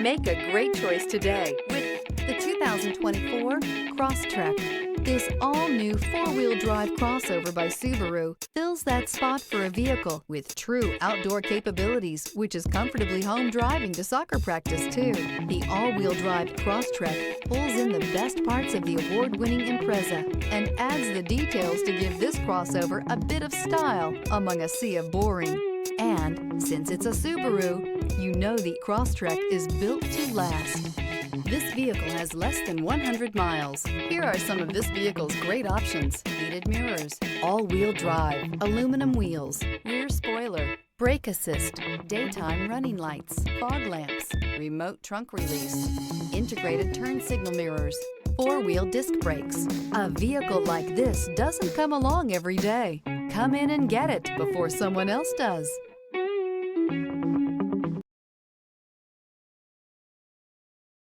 Make a great choice today with the 2024 Crosstrek. This all-new four-wheel drive crossover by Subaru fills that spot for a vehicle with true outdoor capabilities, which is comfortably home driving to soccer practice too. The all-wheel drive Crosstrek pulls in the best parts of the award-winning Impreza and adds the details to give this crossover a bit of style among a sea of boring. And since it's a Subaru, you know the Crosstrek is built to last. This vehicle has less than 100 miles. Here are some of this vehicle's great options: heated mirrors, all-wheel drive, aluminum wheels, rear spoiler, brake assist, daytime running lights, fog lamps, remote trunk release, integrated turn signal mirrors, four-wheel disc brakes. A vehicle like this doesn't come along every day. Come in and get it before someone else does.